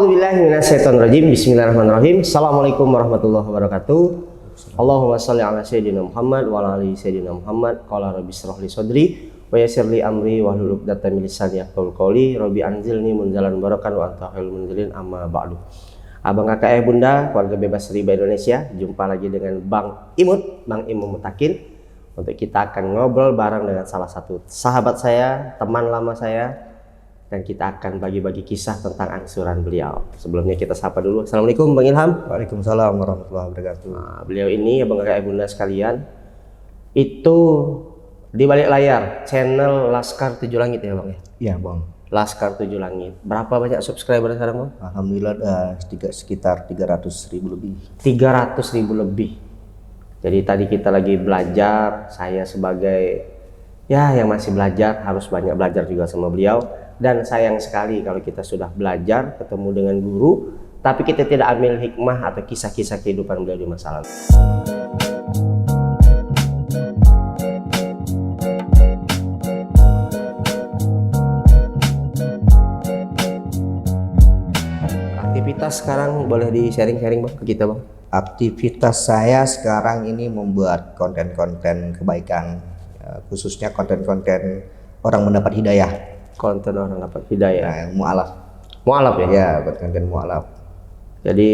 A'udzubillahi minasyaitonirrajim. Bismillahirrahmanirrahim. Assalamualaikum warahmatullahi wabarakatuh. Allahumma shalli ala sayyidina Muhammad wa ala ali sayyidina Muhammad. Qala rabbi shrah li sadri wa yassir li amri wahlul 'uqdatam min lisani yafqahu qawli. Rabbi anzilni munzalan barakan wa anta khairul munzilin, amma ba'du. Abang kakak ayah bunda, keluarga bebas riba Indonesia, jumpa lagi dengan Bang Imut, Bang Imam Mutakin. Untuk kita akan ngobrol bareng dengan salah satu sahabat saya, teman lama saya, dan kita akan bagi-bagi kisah tentang angsuran beliau. Sebelumnya kita sapa dulu. Assalamualaikum Bang Ilham. Waalaikumsalam warahmatullahi wabarakatuh. Nah, beliau ini abang kakak bunda sekalian itu di balik layar channel Laskar Tujuh Langit ya Bang ya? Iya Bang. Laskar Tujuh Langit. Berapa banyak subscriber sekarang Bang? Alhamdulillah sekitar 300.000 lebih. 300.000 lebih. Jadi tadi kita lagi belajar, saya sebagai yang masih belajar harus banyak belajar juga sama beliau. Dan sayang sekali kalau kita sudah belajar, ketemu dengan guru, tapi kita tidak ambil hikmah atau kisah-kisah kehidupan beliau di masa lalu. Aktivitas sekarang boleh di-sharing-sharing Bang ke kita Bang? Aktivitas saya sekarang ini membuat konten-konten kebaikan, khususnya konten-konten orang mendapat hidayah. Konten orang dapat hidayah. Nah, mu'alaf. Mu'alaf ya? Ya, buat konten mu'alaf. Jadi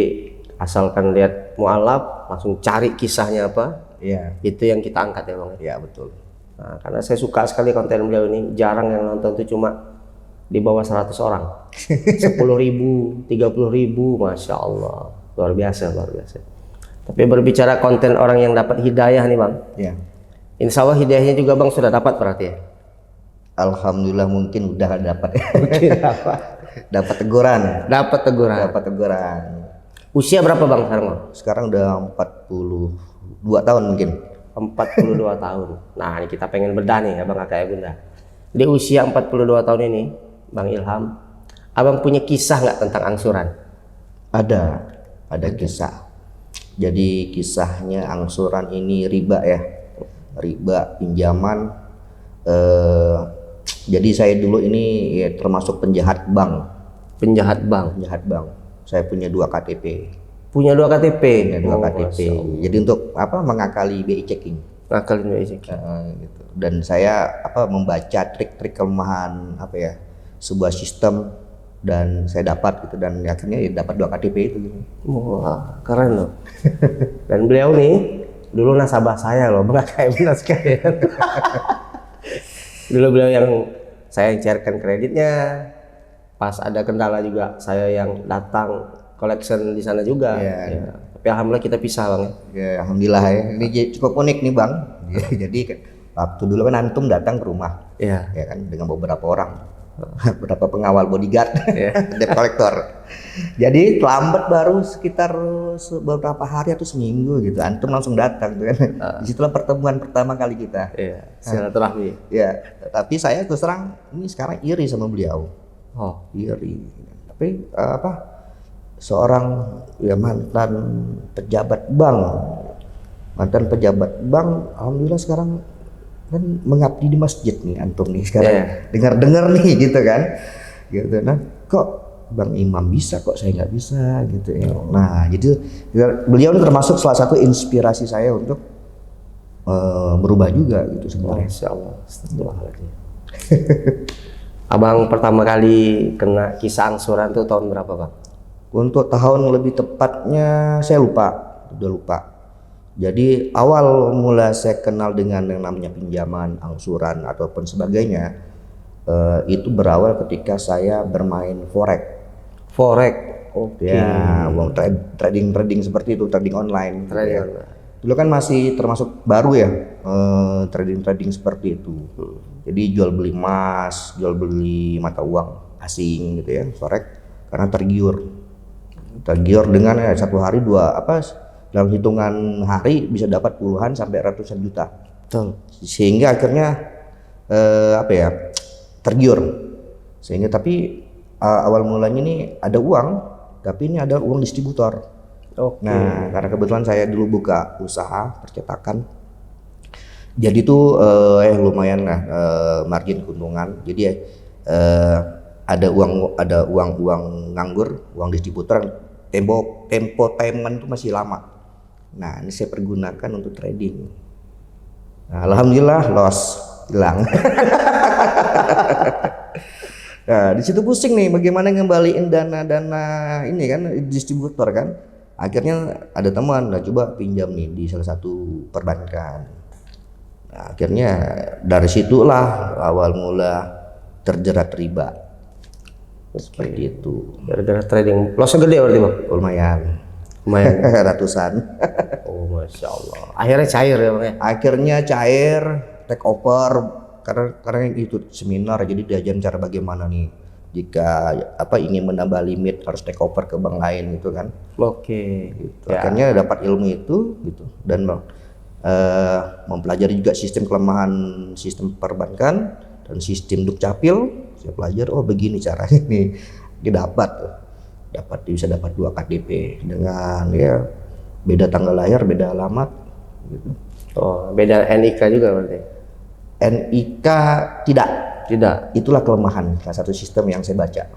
asalkan lihat mu'alaf, langsung cari kisahnya apa, itu yang kita angkat ya Bang? Ya, betul. Nah, karena saya suka sekali konten beliau ini, jarang yang nonton itu cuma di bawah 100 orang. 10.000, 30.000, Masya Allah. Luar biasa, luar biasa. Tapi berbicara konten orang yang dapat hidayah nih Bang. Ya. Insya Allah hidayahnya juga Bang sudah dapat berarti ya? Alhamdulillah mungkin udah dapat. Mungkin dapat. Dapat teguran. Dapat teguran. Dapat teguran. Usia berapa Bang sekarang Bang? Sekarang udah 42 tahun mungkin. 42 tahun. Nah, ini kita pengen bedah nih Abang kakak ya Bunda. Di usia 42 tahun ini, Bang Ilham, Abang punya kisah nggak tentang angsuran? Ada kisah. Jadi kisahnya angsuran ini riba ya. Riba pinjaman. Jadi saya dulu ini ya termasuk penjahat bank. Penjahat bank. Penjahat bank. Saya punya 2 KTP. Punya 2 KTP. Punya 2 KTP. Jadi untuk apa? Mengakali BI checking. Ngakalin BI checking. Gitu. Dan saya membaca trik-trik kelemahan sebuah sistem, dan saya dapat gitu, dan akhirnya dapat 2 KTP itu gitu. Wah, keren loh. Dan beliau nih dulu nasabah saya loh, kayak benar sekalian. Dulu beliau yang saya cairkan kreditnya, pas ada kendala juga saya yang datang collection di sana juga. Ya. Tapi alhamdulillah kita pisah Bang. Ya, alhamdulillah ya. Ini cukup unik nih Bang. Jadi waktu dulu kan antum datang ke rumah, ya kan, dengan beberapa orang, beberapa pengawal bodyguard, debt collector. Jadi lambat baru sekitar beberapa hari atau seminggu gitu, antum langsung datang kan. Disitulah pertemuan pertama kali kita. Silaturahmi. Ya, tapi saya terus terang ini sekarang iri sama beliau. Oh, iri. Tapi seorang mantan pejabat bank, alhamdulillah sekarang kan mengabdi di masjid nih antum nih sekarang. Dengar-dengar nih gitu kan. Gitu. Nah, kok Bang Imam bisa, kok saya nggak bisa gitu ya. Nah, jadi beliau ini termasuk salah satu inspirasi saya untuk berubah juga gitu sebenarnya. Masya Allah. Astagfirullahaladzim. Abang pertama kali kena kisah angsuran tuh tahun berapa Bang? Untuk tahun lebih tepatnya saya udah lupa. Jadi awal mula saya kenal dengan yang namanya pinjaman, angsuran ataupun sebagainya, itu berawal ketika saya bermain forex. Forex, oke. Ya, trading seperti itu, trading online. Trading. Dulu kan masih termasuk baru ya, trading seperti itu. Jadi jual beli emas, jual beli mata uang asing gitu ya, forex, karena tergiur dengan satu hari dalam hitungan hari bisa dapat puluhan sampai ratusan juta. Betul. Sehingga akhirnya tergiur. Sehingga tapi awal mulanya ini ada uang, tapi ini ada uang distributor. Nah, karena kebetulan saya dulu buka usaha percetakan. Jadi tuh lumayan lah margin keuntungan. Jadi ada uang nganggur, uang distributor, tempo payment itu masih lama. Nah, ini saya pergunakan untuk trading. Nah, alhamdulillah loss, hilang. Nah, di situ pusing nih bagaimana ngembaliin dana-dana ini kan distributor kan. Akhirnya ada teman, nah coba pinjam nih di salah satu perbankan. Nah, akhirnya dari situlah awal mula terjerat riba. Seperti itu. Gara-gara trading, lossnya gede berarti Bang? Lumayan. Ratusan. Oh, Masya Allah. Akhirnya cair ya Bang ya? Akhirnya cair, take over karena itu seminar, jadi diajarin cara bagaimana nih jika ingin menambah limit harus take over ke bank lain gitu kan. Oke. Gitu. Akhirnya dapat ilmu itu gitu dan mempelajari juga sistem kelemahan sistem perbankan dan sistem dukcapil. Saya pelajari, oh begini caranya nih, bisa dapat 2 KTP dengan ya beda tanggal lahir, beda alamat gitu. Oh, beda NIK juga berarti? NIK tidak. Itulah kelemahan salah satu sistem yang saya baca.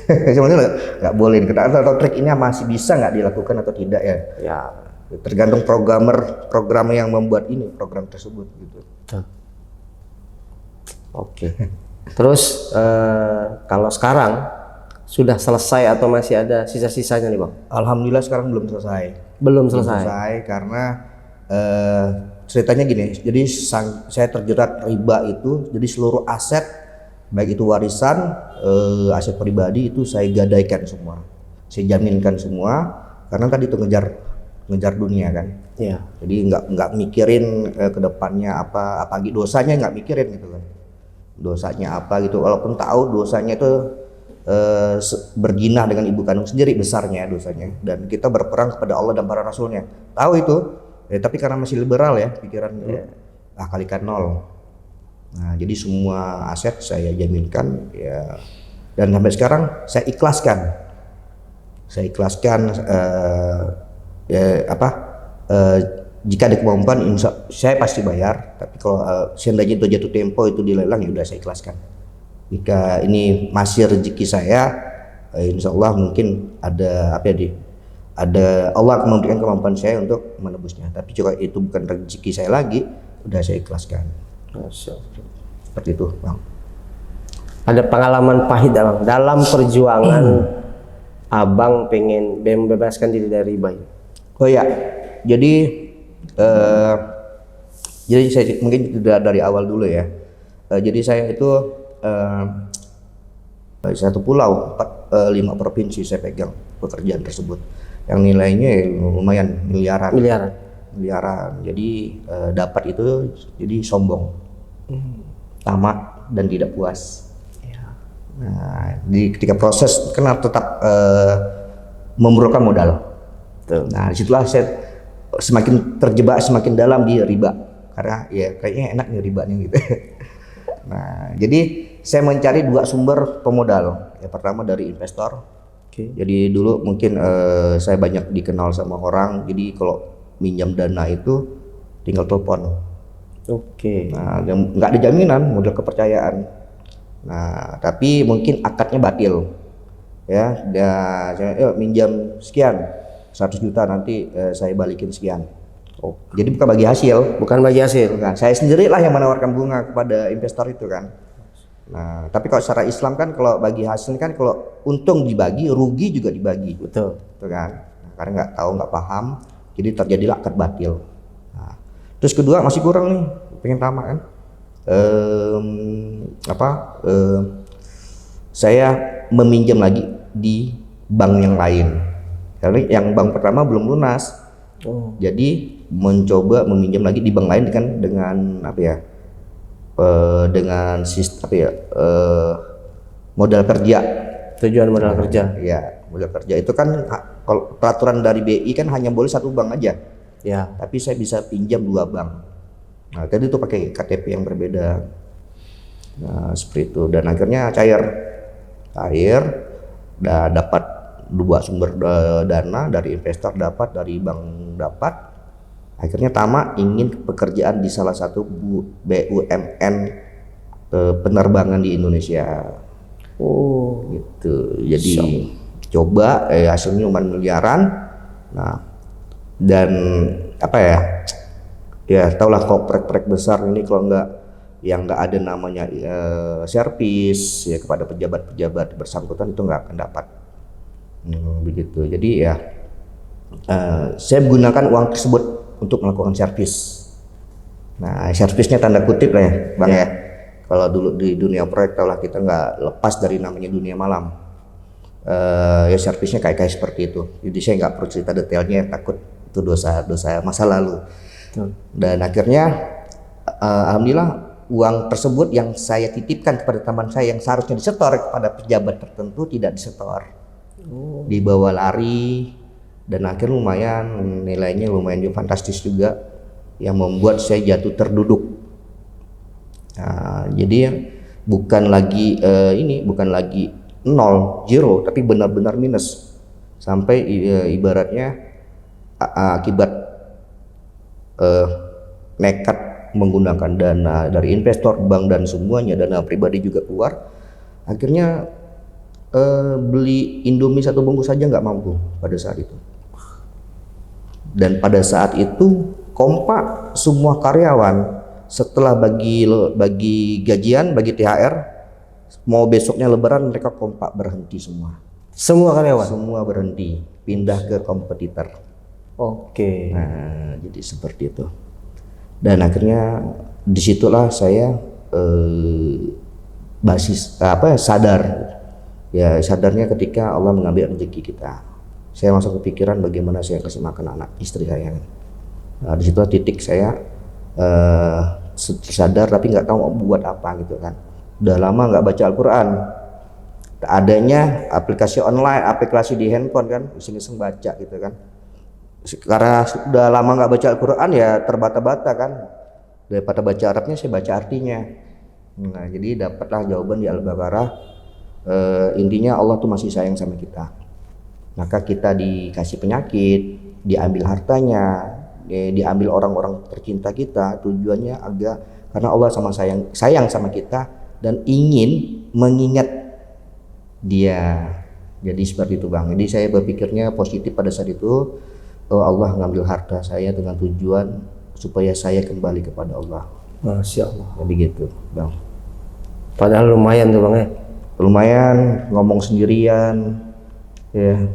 Sebenarnya nggak boleh, atau trik ini masih bisa nggak dilakukan atau tidak ya? Ya. Tergantung program yang membuat ini program tersebut gitu. Oke. Terus kalau sekarang sudah selesai atau masih ada sisa-sisanya nih Bang? Alhamdulillah sekarang belum selesai. Belum selesai Karena ceritanya gini, jadi saya terjerat riba itu, jadi seluruh aset baik itu warisan, aset pribadi itu saya gadaikan semua, saya jaminkan semua, karena tadi itu ngejar dunia kan. Iya. Jadi nggak mikirin ke depannya apa dosanya, nggak mikirin gitu kan. Dosanya apa gitu, walaupun tahu dosanya itu berginah dengan ibu kandung sendiri besarnya dosanya, dan kita berperang kepada Allah dan para rasulnya, tahu itu. Tapi karena masih liberal ya pikiran kalikan 0. Nah, jadi semua aset saya jaminkan ya, dan sampai sekarang saya ikhlaskan jika ada kemampuan saya pasti bayar, tapi kalau seandainya itu jatuh tempo itu dilelang ya udah saya ikhlaskan. Jika ini masih rezeki saya, insya Allah mungkin ada Allah akan memberikan kemampuan saya untuk menebusnya. Tapi jika itu bukan rezeki saya lagi, udah saya ikhlaskan. Seperti itu, Bang. Ada pengalaman pahit Bang dalam perjuangan Abang pengen membebaskan diri dari riba? Oh ya, jadi saya mungkin dari awal dulu ya. Jadi saya itu satu pulau 5 provinsi saya pegang pekerjaan tersebut, yang nilainya lumayan miliaran. Jadi dapat itu jadi sombong, tamak dan tidak puas. Nah, ketika proses kena tetap memerlukan modal. Nah, disitulah saya semakin terjebak semakin dalam di riba, karena ya kayaknya enak nih riba nih gitu. Nah, jadi saya mencari 2 sumber pemodal. Yang pertama dari investor. Jadi dulu mungkin saya banyak dikenal sama orang, jadi kalau minjam dana itu tinggal telepon. Nah, nggak ada jaminan, modal kepercayaan. Nah, tapi mungkin akadnya batil. Ya, saya minjam sekian, 100 juta nanti saya balikin sekian. Jadi bukan bagi hasil. Bukan. Saya sendirilah yang menawarkan bunga kepada investor itu kan. Nah, tapi kalau secara Islam kan kalau bagi hasil kan kalau untung dibagi, rugi juga dibagi. Betul. Itu kan. Nah, karena nggak tahu, nggak paham, jadi terjadilah akad batil. Nah, terus kedua masih kurang nih, pengen tamak kan. Saya meminjam lagi di bank yang lain. Karena yang bank pertama belum lunas. Jadi mencoba meminjam lagi di bank lain dengan dengan sistem modal kerja. Tujuan modal kerja. Ya, modal kerja itu kan kalau peraturan dari BI kan hanya boleh 1 bank aja. Ya. Tapi saya bisa pinjam 2 bank. Nah, tadi itu pakai KTP yang berbeda. Nah, seperti itu, dan akhirnya cair, dapat 2 sumber dana, dari investor dapat, dari bank dapat. Akhirnya tamak ingin pekerjaan di salah satu BUMN penerbangan di Indonesia. Oh, gitu. Jadi coba hasilnya cuma miliaran. Nah, dan apa ya? Ya tahulah kok proyek-proyek besar ini kalau nggak ada namanya servis ya kepada pejabat-pejabat bersangkutan itu nggak akan dapat. Begitu. Jadi ya saya menggunakan uang tersebut untuk melakukan servis. Nah, servisnya tanda kutip lah ya, Bang ya. Kalau dulu di dunia proyek tahulah kita nggak lepas dari namanya dunia malam. Ya servisnya kayak seperti itu. Jadi saya nggak perlu cerita detailnya, takut itu dosa masa lalu. Dan akhirnya alhamdulillah uang tersebut yang saya titipkan kepada teman saya yang seharusnya disetor kepada pejabat tertentu tidak disetor. Dibawa lari dan akhirnya lumayan nilainya lumayan fantastis juga yang membuat saya jatuh terduduk. Nah, jadi bukan lagi zero tapi benar-benar minus sampai ibaratnya akibat nekat menggunakan dana dari investor, bank dan semuanya, dana pribadi juga keluar, akhirnya beli Indomie 1 bungkus saja nggak mampu pada saat itu. Dan pada saat itu kompak semua karyawan setelah bagi gajian, bagi THR, mau besoknya lebaran mereka kompak berhenti semua. Semua karyawan? Semua berhenti, pindah ke kompetitor. Oke. Nah, jadi seperti itu. Dan akhirnya disitulah saya sadar. Ya sadarnya ketika Allah mengambil rezeki kita. Saya langsung kepikiran bagaimana saya kasih makan anak istri saya. Nah, disitulah titik saya sadar tapi nggak tahu mau buat apa gitu kan. Udah lama nggak baca Al-Quran. Adanya aplikasi online, aplikasi di handphone kan, iseng-iseng baca gitu kan. Karena sudah lama nggak baca Al-Quran ya terbata-bata kan. Daripada baca Arabnya saya baca artinya. Nah jadi dapatlah jawaban di Al-Baqarah. Intinya Allah tuh masih sayang sama kita. Maka kita dikasih penyakit, diambil hartanya, diambil orang-orang tercinta kita. Tujuannya karena Allah sayang sama kita dan ingin mengingat Dia. Jadi seperti itu Bang. Jadi saya berpikirnya positif pada saat itu. Allah ngambil harta saya dengan tujuan supaya saya kembali kepada Allah. Masya Allah. Jadi gitu Bang. Padahal lumayan tuh Bang ya. Lumayan ngomong sendirian ya,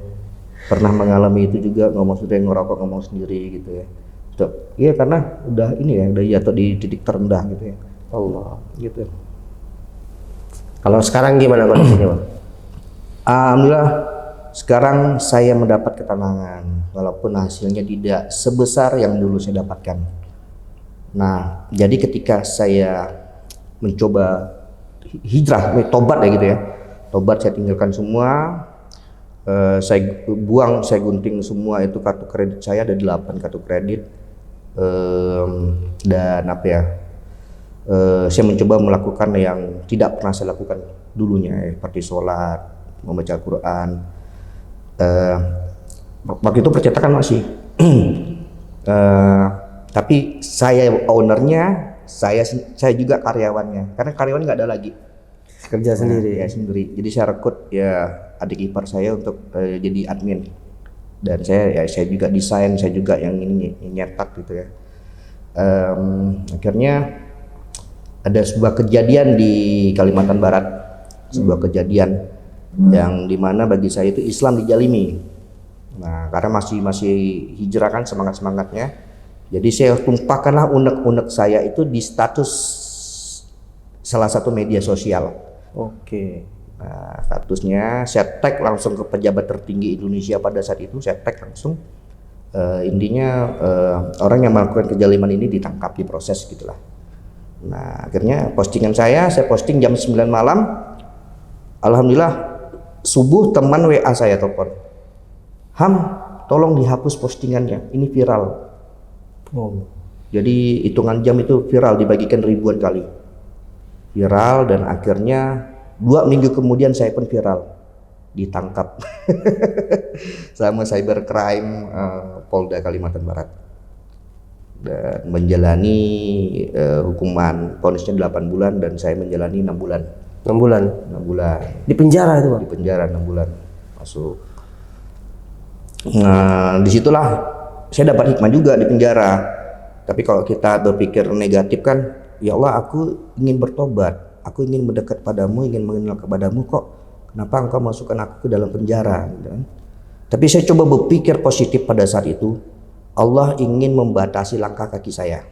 pernah mengalami itu juga, ngomong sendiri, ngerokok ngomong sendiri gitu ya. Iya karena udah jatuh di titik terendah gitu ya. Allah gitu. Kalau sekarang gimana kondisinya Bang? Alhamdulillah sekarang saya mendapat ketenangan walaupun hasilnya tidak sebesar yang dulu saya dapatkan. Nah jadi ketika saya mencoba hijrah, tobat ya gitu ya. Tobat, saya tinggalkan semua, saya buang, saya gunting semua itu kartu kredit saya, ada 8 kartu kredit, dan saya mencoba melakukan yang tidak pernah saya lakukan dulunya, seperti sholat, membaca Al-Quran. Waktu itu percetakan masih, tapi saya ownernya. Saya juga karyawannya, karena karyawan nggak ada lagi, kerja sendiri. Ya sendiri. Jadi saya rekrut ya adik ipar saya untuk jadi admin, dan saya juga desain, saya juga yang ini nyetak gitu ya. Akhirnya ada sebuah kejadian di Kalimantan Barat, sebuah kejadian yang dimana bagi saya itu Islam dijalimi. Nah karena masih hijrah kan, semangatnya. Jadi saya tumpahkanlah unek-unek saya itu di status salah satu media sosial. Oke. Nah, statusnya saya tag langsung ke pejabat tertinggi Indonesia pada saat itu, saya tag langsung. Intinya orang yang melakukan kejaliman ini ditangkap, diproses gitulah. Nah akhirnya postingan saya posting jam 9 malam. Alhamdulillah subuh teman WA saya telepon. Ham, tolong dihapus postingannya, ini viral. Jadi hitungan jam itu viral, dibagikan ribuan kali. Viral dan akhirnya 2 minggu kemudian saya pun viral. Ditangkap sama cybercrime Polda Kalimantan Barat. Dan menjalani hukuman, vonisnya 8 bulan dan saya menjalani 6 bulan. 6 bulan. 6 bulan. Di penjara itu, Bang? Di penjara 6 bulan masuk. Nah, disitulah saya dapat hikmah juga di penjara. Tapi kalau kita berpikir negatif kan, ya Allah, aku ingin bertobat, aku ingin mendekat padamu, ingin mengenal kepadamu, kok kenapa engkau masukkan aku ke dalam penjara, gitu kan? Tapi saya coba berpikir positif pada saat itu. Allah ingin membatasi langkah kaki saya.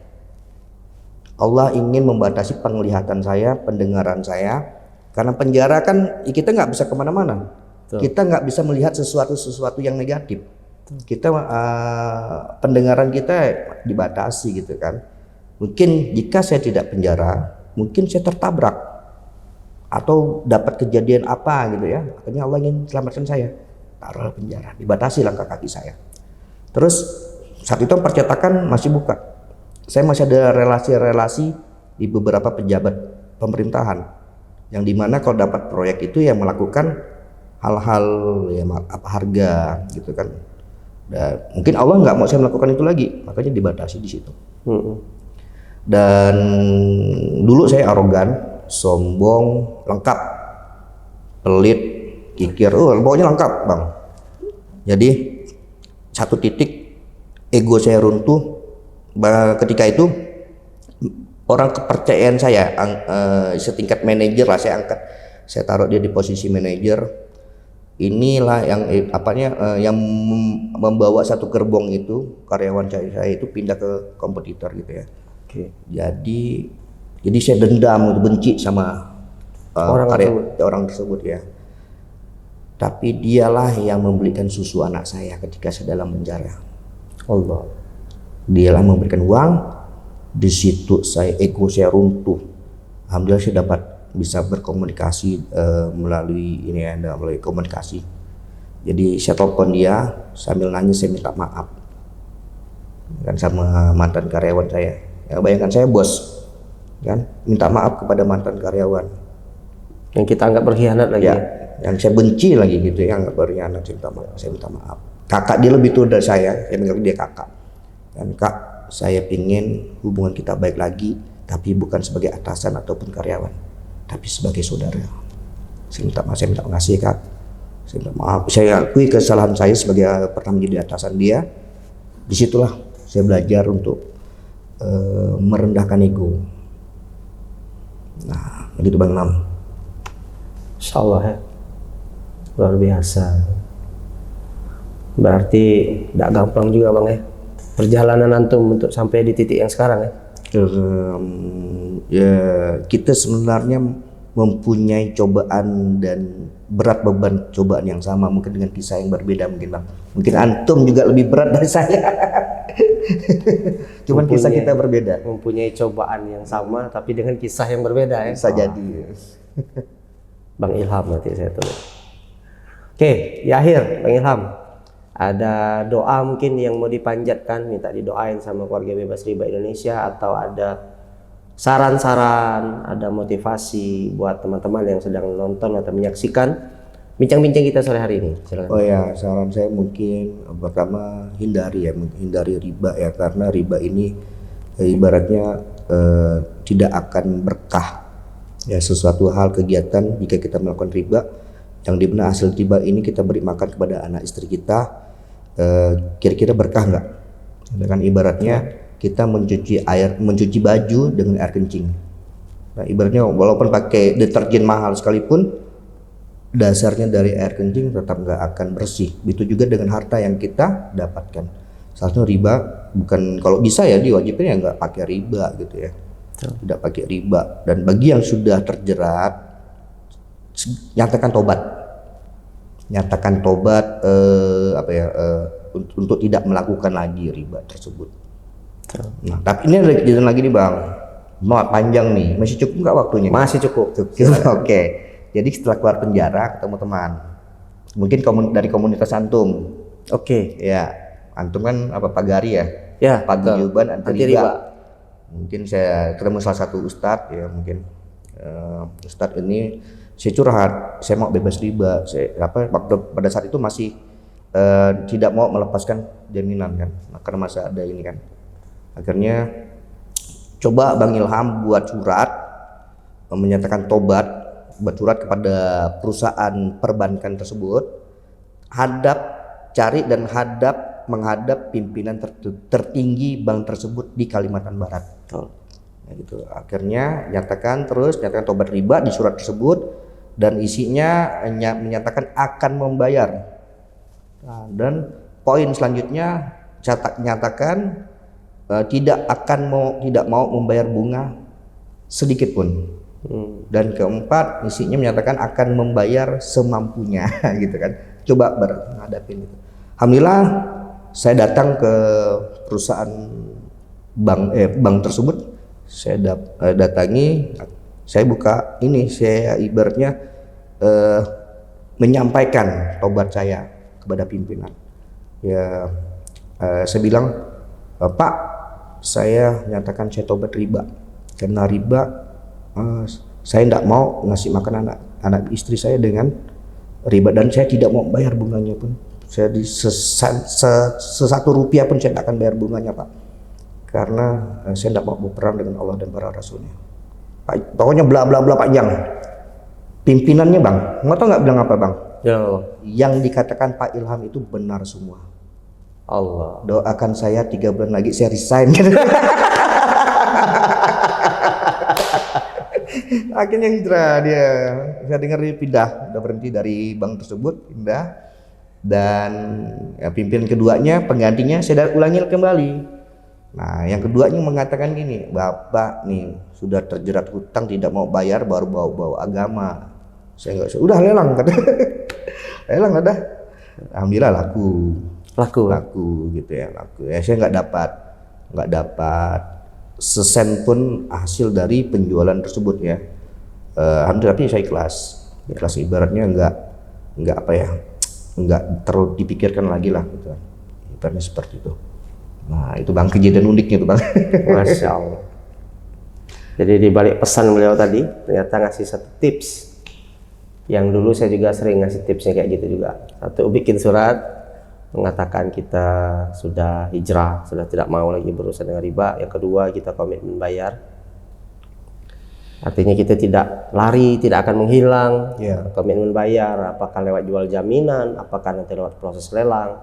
Allah ingin membatasi penglihatan saya, pendengaran saya. Karena penjara kan kita nggak bisa kemana-mana. Kita nggak bisa melihat sesuatu yang negatif. Kita pendengaran kita dibatasi gitu kan. Mungkin jika saya tidak penjara, mungkin saya tertabrak atau dapat kejadian apa gitu ya. Akhirnya Allah ingin selamatkan saya. Taruh penjara, dibatasi langkah kaki saya. Terus saat itu percetakan masih buka. Saya masih ada relasi-relasi di beberapa pejabat pemerintahan yang dimana kalau dapat proyek itu ya melakukan hal-hal ya apa harga gitu kan. Dan mungkin Allah nggak mau saya melakukan itu lagi, makanya dibatasi di situ. Dan dulu saya arogan, sombong, lengkap, pelit, kikir, pokoknya lengkap, Bang. Jadi satu titik ego saya runtuh. Ketika itu orang kepercayaan saya setingkat manajer lah saya angkat, saya taruh dia di posisi manajer. Inilah yang yang membawa satu gerbong itu karyawan saya itu pindah ke kompetitor gitu ya. Jadi saya dendam, benci sama orang tersebut ya. Tapi dialah yang membelikan susu anak saya ketika saya dalam penjara. Allah. Dialah memberikan uang. Di situ ego saya runtuh. Alhamdulillah saya dapat bisa berkomunikasi melalui komunikasi. Jadi saya telepon dia sambil nangis, saya minta maaf kan sama mantan karyawan saya. Ya, bayangkan saya bos kan minta maaf kepada mantan karyawan yang kita anggap berkhianat lagi ya, yang saya benci lagi gitu, yang anggap berkhianat. Saya minta maaf. Kakak dia lebih tua dari saya menganggap dia kakak. Dan Kak, saya pingin hubungan kita baik lagi, tapi bukan sebagai atasan ataupun karyawan, tapi sebagai saudara. Saya minta makasih Kak. Saya minta maaf. Saya akui kesalahan saya sebagai pernah menjadi atasan dia. Disitulah saya belajar untuk merendahkan ego. Nah, begitu Bang Nam. Insyaallah ya. Luar biasa. Berarti tidak gampang juga Bang ya. Perjalanan antum untuk sampai di titik yang sekarang ya. Ya kita sebenarnya mempunyai cobaan dan berat beban cobaan yang sama, mungkin dengan kisah yang berbeda mungkin Bang. Mungkin antum juga lebih berat dari saya. Cuman kisah kita berbeda. Mempunyai cobaan yang sama tapi dengan kisah yang berbeda ya. Bisa jadi. Bang Ilham nanti saya tulis. Oke, di akhir Bang Ilham, ada doa mungkin yang mau dipanjatkan, minta didoain sama keluarga Bebas Riba Indonesia, atau ada saran-saran, ada motivasi buat teman-teman yang sedang nonton atau menyaksikan bincang-bincang kita sore hari ini? Silakan. Oh ya, saran saya mungkin pertama hindari riba ya, karena riba ini ibaratnya tidak akan berkah ya, sesuatu hal kegiatan jika kita melakukan riba yang dimana hasil riba ini kita beri makan kepada anak istri kita, kira-kira berkah nggak? Dengan ibaratnya kita mencuci baju dengan air kencing. Nah, ibaratnya walaupun pakai deterjen mahal sekalipun, dasarnya dari air kencing tetap nggak akan bersih. Begitu juga dengan harta yang kita dapatkan. Salah riba, bukan, kalau bisa ya diwajibkan ya nggak pakai riba gitu ya. Tidak pakai riba. Dan bagi yang sudah terjerat, nyatakan tobat untuk tidak melakukan lagi riba tersebut. Nah, tapi ini ada kejadian lagi nih Bang, panjang nih, masih cukup nggak waktunya? Masih cukup. Oke. Jadi setelah keluar penjara ketemu teman, mungkin dari komunitas antum. Oke. Ya, antum kan pagari ya? Ya. Paguyuban anti riba. Mungkin saya ketemu salah satu ustadz ya, mungkin ustadz ini saya curhat, saya mau bebas riba. Pada saat itu masih tidak mau melepaskan jaminan kan, karena masih ada ini kan. Akhirnya coba Bang Ilham buat surat menyatakan tobat bersurat kepada perusahaan perbankan tersebut, menghadap pimpinan tertinggi bank tersebut di Kalimantan Barat. Nah, gitu. Akhirnya nyatakan tobat riba di surat tersebut, dan isinya menyatakan akan membayar. Nah, dan poin selanjutnya nyatakan tidak mau membayar bunga sedikit pun. Dan keempat, isinya menyatakan akan membayar semampunya gitu kan. Coba berhadapin itu. Alhamdulillah saya datang ke perusahaan bank tersebut, saya datangi, saya buka ini, saya ibaratnya menyampaikan tobat saya kepada pimpinan. Ya, saya bilang, Pak, saya nyatakan saya tobat riba, karena riba saya tidak mau ngasih makan anak istri saya dengan riba, dan saya tidak mau bayar bunganya pun. Saya sesatu rupiah pun saya tidak akan bayar bunganya, Pak, karena saya tidak mau berperang dengan Allah dan para Rasulnya. Pokoknya bla bla bla panjang. Pimpinannya bang, nggak tahu nggak bilang apa bang? Ya. Yang dikatakan Pak Ilham itu benar semua. Allah. Doakan saya 3 bulan lagi saya resign. Akhirnya hijrah dia. Saya dengar dia udah berhenti dari bank tersebut, pindah. Dan pimpinan keduanya, penggantinya saya ulangi kembali. Nah, yang keduanya mengatakan gini, Bapak nih sudah terjerat hutang, tidak mau bayar, baru bawa agama. Saya nggak, udah lelang kata. Lelang ada. Alhamdulillah laku gitu ya, laku. Ya saya nggak dapat sesen pun hasil dari penjualan tersebut ya. Alhamdulillah, tapi saya ikhlas ibaratnya nggak apa ya, nggak terlalu dipikirkan lagi lah gitu. Ibaratnya seperti itu. Nah itu bang, kejadian uniknya tuh bang. Masya Allah. Jadi di balik pesan beliau tadi ternyata ngasih satu tips yang dulu saya juga sering ngasih tipsnya kayak gitu juga. Satu, bikin surat mengatakan kita sudah hijrah, sudah tidak mau lagi berurusan dengan riba. Yang kedua, kita komitmen bayar. Artinya kita tidak lari, tidak akan menghilang. Komitmen bayar, apakah lewat jual jaminan, apakah nanti lewat proses lelang.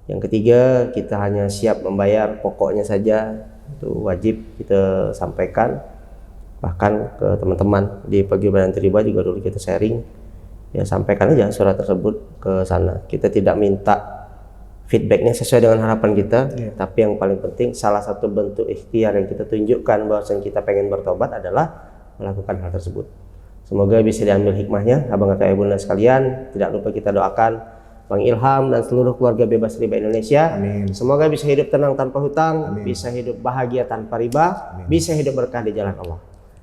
Yang ketiga, kita hanya siap membayar pokoknya saja. Itu wajib kita sampaikan. Bahkan ke teman-teman di Paguyuban Anti Riba juga dulu kita sharing. Ya sampaikan aja surat tersebut ke sana. Kita tidak minta feedbacknya sesuai dengan harapan kita, tapi yang paling penting salah satu bentuk ikhtiar yang kita tunjukkan bahwasanya kita pengen bertobat adalah melakukan hal tersebut. Semoga bisa diambil hikmahnya, abang kakak ibu dan sekalian. Tidak lupa kita doakan Bang Ilham dan seluruh keluarga bebas riba Indonesia. Amin. Semoga bisa hidup tenang tanpa hutang, bisa hidup bahagia tanpa riba, bisa hidup berkah di jalan Allah.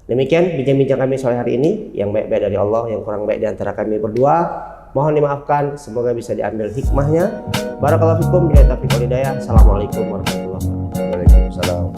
Demikian bincang-bincang kami sore hari ini, yang baik-baik dari Allah, yang kurang baik di antara kami berdua mohon dimaafkan, semoga bisa diambil hikmahnya. Barakallahu fikum, billahi taufiq wal hidayah. Assalamualaikum warahmatullahi wabarakatuh. Waalaikumsalam.